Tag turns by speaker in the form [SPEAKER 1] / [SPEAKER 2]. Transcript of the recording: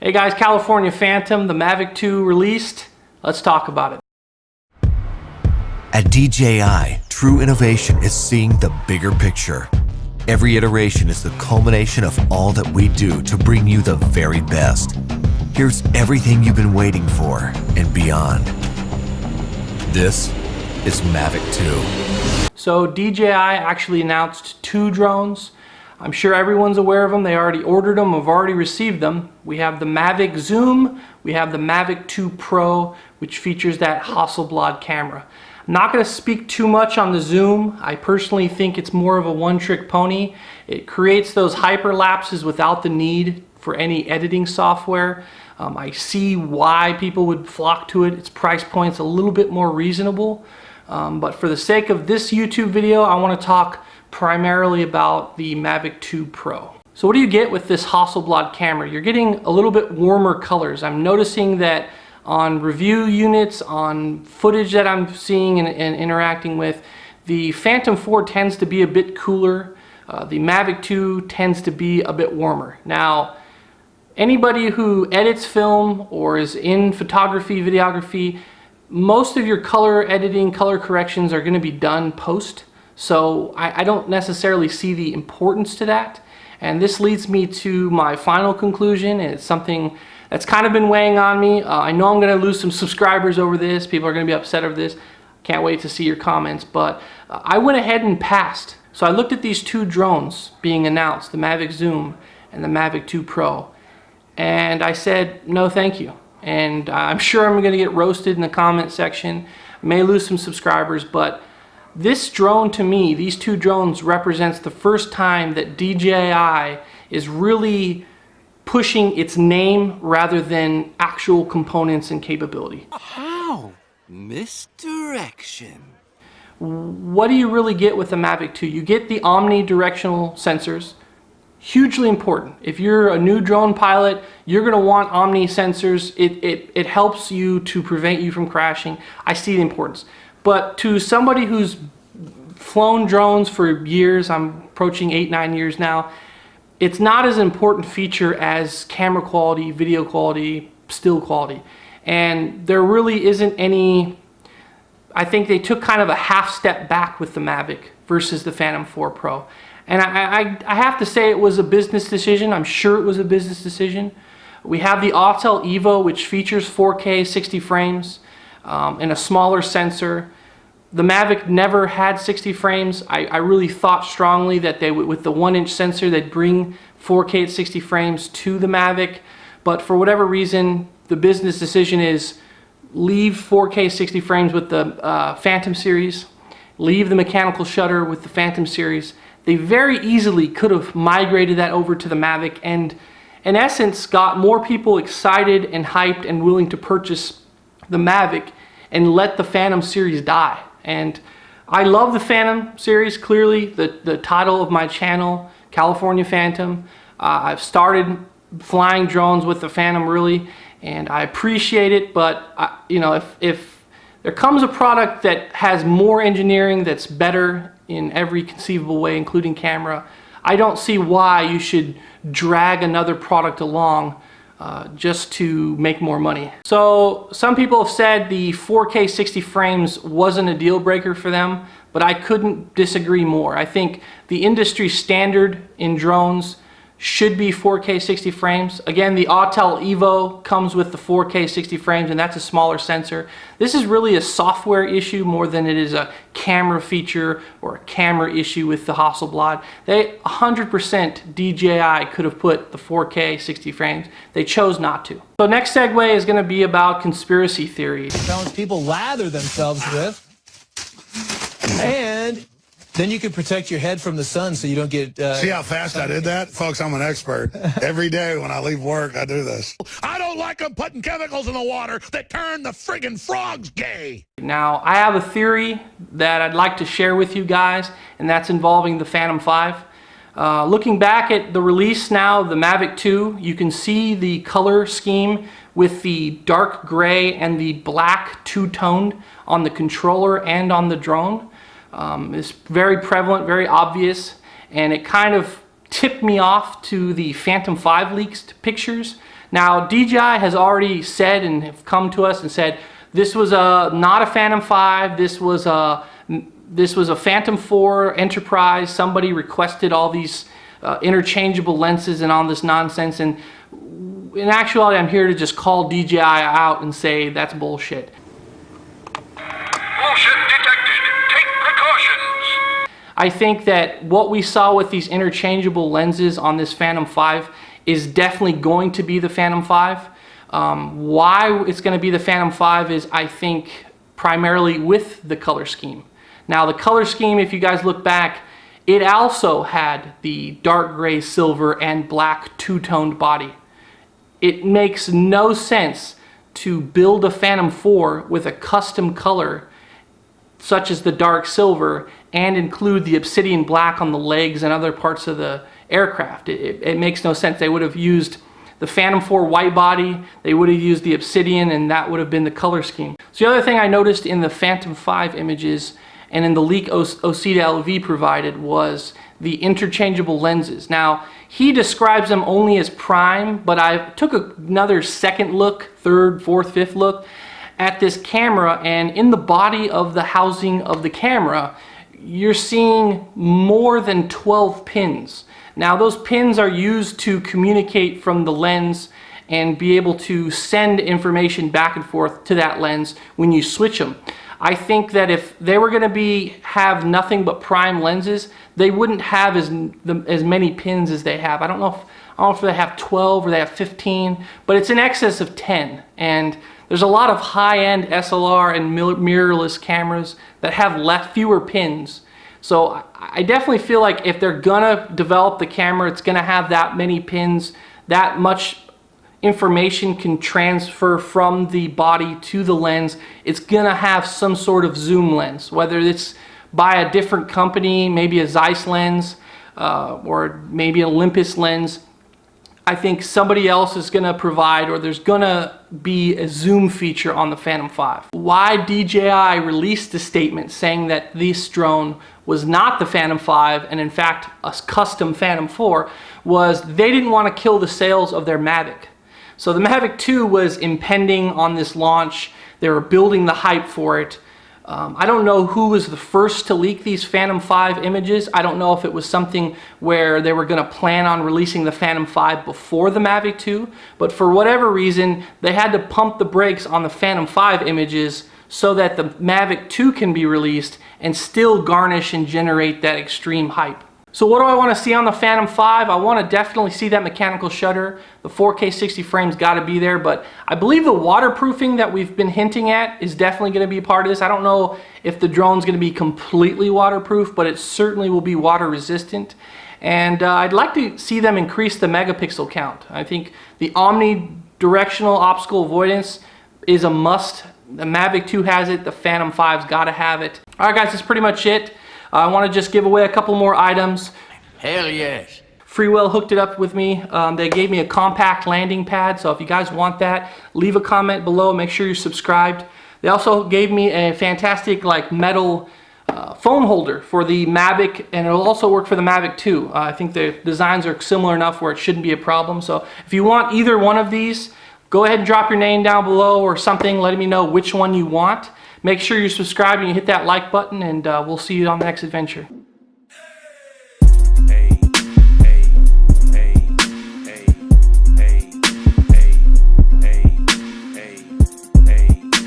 [SPEAKER 1] Hey guys, California Phantom, the Mavic 2 released. Let's talk about it.
[SPEAKER 2] At DJI, true innovation is seeing the bigger picture. Every iteration is the culmination of all that we do to bring you the very best. Here's everything you've been waiting for and beyond. This is Mavic 2.
[SPEAKER 1] So DJI actually announced 2 drones. I'm sure everyone's aware of them. They already ordered them, have already received them. We have the Mavic Zoom, we have the Mavic 2 Pro, which features that Hasselblad camera. I'm not going to speak too much on the Zoom. I personally think it's more of a one-trick pony. It creates those hyperlapses without the need for any editing software. I see why people would flock to it. Its price point's a little bit more reasonable. But for the sake of this YouTube video, I want to talk primarily about the Mavic 2 Pro. So what do you get with this Hasselblad camera? You're getting a little bit warmer colors. I'm noticing that on review units, on footage that I'm seeing and interacting with, the Phantom 4 tends to be a bit cooler. The Mavic 2 tends to be a bit warmer. Now, anybody who edits film or is in photography, videography, most of your color editing, color corrections are going to be done post. So I don't necessarily see the importance to that. And this leads me to my final conclusion, and it's something that's kind of been weighing on me. I know I'm going to lose some subscribers over this. People are going to be upset over this. Can't wait to see your comments. But I went ahead and passed. So I looked at these 2 drones being announced, the Mavic Zoom and the Mavic 2 Pro. And I said, no thank you. And I'm sure I'm going to get roasted in the comment section. I may lose some subscribers, but this drone to me, these 2 drones represents the first time that DJI is really pushing its name rather than actual components and capability.
[SPEAKER 3] How? Misdirection.
[SPEAKER 1] What do you really get with the Mavic 2? You get the omnidirectional sensors. Hugely important. If you're a new drone pilot, you're going to want omni sensors. It helps you to prevent you from crashing. I see the importance. But to somebody who's flown drones for years, I'm approaching 8-9 years now, it's not as important feature as camera quality, video quality, still quality. And there really isn't any. I think they took kind of a half step back with the Mavic versus the Phantom 4 Pro. And I have to say it was a business decision. I'm sure it was a business decision. We have the Autel Evo, which features 4K 60 frames and a smaller sensor. The Mavic never had 60 frames. I really thought strongly that they would, with the 1-inch sensor, they'd bring 4K at 60 frames to the Mavic. But for whatever reason, the business decision is leave 4K 60 frames with the Phantom series, leave the mechanical shutter with the Phantom series. They very easily could have migrated that over to the Mavic and, in essence, got more people excited and hyped and willing to purchase the Mavic and let the Phantom series die. And I love the Phantom series, clearly, the title of my channel, California Phantom. I've started flying drones with the Phantom, really, and I appreciate it, but you know, if there comes a product that has more engineering, that's better in every conceivable way, including camera, I don't see why you should drag another product along just to make more money. So some people have said the 4K 60 frames wasn't a deal breaker for them, but I couldn't disagree more. I think the industry standard in drones should be 4K 60 frames. Again, the Autel Evo comes with the 4K 60 frames, and that's a smaller sensor. This is really a software issue more than it is a camera feature or a camera issue with the Hasselblad. They 100% DJI could have put the 4K 60 frames. They chose not to. So next segue is going to be about conspiracy theories.
[SPEAKER 4] Phones people lather themselves with, and then you can protect your head from the sun so you don't get...
[SPEAKER 5] See how fast I did that? Folks, I'm an expert. Every day when I leave work, I do this. I don't like them putting chemicals in the water that turn the friggin' frogs gay.
[SPEAKER 1] Now, I have a theory that I'd like to share with you guys, and that's involving the Phantom 5. Looking back at the release now of the Mavic 2, you can see the color scheme with the dark gray and the black two-toned on the controller and on the drone. It's very prevalent, very obvious, and it kind of tipped me off to the Phantom 5 leaked pictures. Now, DJI has already said and have come to us and said this was not a Phantom 5. This was a Phantom 4 Enterprise. Somebody requested all these interchangeable lenses and all this nonsense. And in actuality, I'm here to just call DJI out and say that's bullshit.
[SPEAKER 3] Bullshit detected. Take precautions.
[SPEAKER 1] I think that what we saw with these interchangeable lenses on this Phantom 5 is definitely going to be the Phantom 5. Why it's going to be the Phantom 5 is, I think, primarily with the color scheme. Now, the color scheme, if you guys look back, it also had the dark gray, silver, and black two-toned body. It makes no sense to build a Phantom 4 with a custom color such as the dark silver and include the Obsidian black on the legs and other parts of the aircraft. It makes no sense. They would have used the Phantom 4 white body, they would have used the Obsidian, and that would have been the color scheme. So the other thing I noticed in the Phantom 5 images and in the leak Autel Evo provided was the interchangeable lenses. Now, he describes them only as prime, but I took another second look, third, fourth, fifth look at this camera, and in the body of the housing of the camera, you're seeing more than 12 pins. Now, those pins are used to communicate from the lens and be able to send information back and forth to that lens when you switch them. I think that if they were going to have nothing but prime lenses, they wouldn't have as many pins as they have. I don't know if they have 12 or they have 15, but it's in excess of 10. And there's a lot of high-end SLR and mirrorless cameras that have fewer pins. So I definitely feel like if they're gonna develop the camera, it's gonna have that many pins, that much information can transfer from the body to the lens. It's gonna have some sort of zoom lens, whether it's by a different company, maybe a Zeiss lens, or maybe an Olympus lens. I think somebody else is gonna provide, or there's gonna be a zoom feature on the Phantom 5. Why DJI released a statement saying that this drone was not the Phantom 5 and in fact a custom Phantom 4 was they didn't want to kill the sales of their Mavic. So the Mavic 2 was impending on this launch. They were building the hype for it. I don't know who was the first to leak these Phantom 5 images. I don't know if it was something where they were going to plan on releasing the Phantom 5 before the Mavic 2, but for whatever reason, they had to pump the brakes on the Phantom 5 images so that the Mavic 2 can be released and still garnish and generate that extreme hype. So what do I want to see on the Phantom 5? I want to definitely see that mechanical shutter. The 4K 60 frames got to be there, but I believe the waterproofing that we've been hinting at is definitely going to be a part of this. I don't know if the drone's going to be completely waterproof, but it certainly will be water resistant. And I'd like to see them increase the megapixel count. I think the omnidirectional obstacle avoidance is a must. The Mavic 2 has it, the Phantom 5's got to have it. All right, guys, that's pretty much it. I want to just give away a couple more items.
[SPEAKER 3] Hell yes.
[SPEAKER 1] Freewell hooked it up with me. They gave me a compact landing pad, so if you guys want that, leave a comment below. Make sure you're subscribed. They also gave me a fantastic metal phone holder for the Mavic, and it'll also work for the Mavic 2. I think the designs are similar enough where it shouldn't be a problem. So if you want either one of these, go ahead and drop your name down below or something, letting me know which one you want. Make sure you're subscribed and you hit that like button, and we'll see you on the next adventure.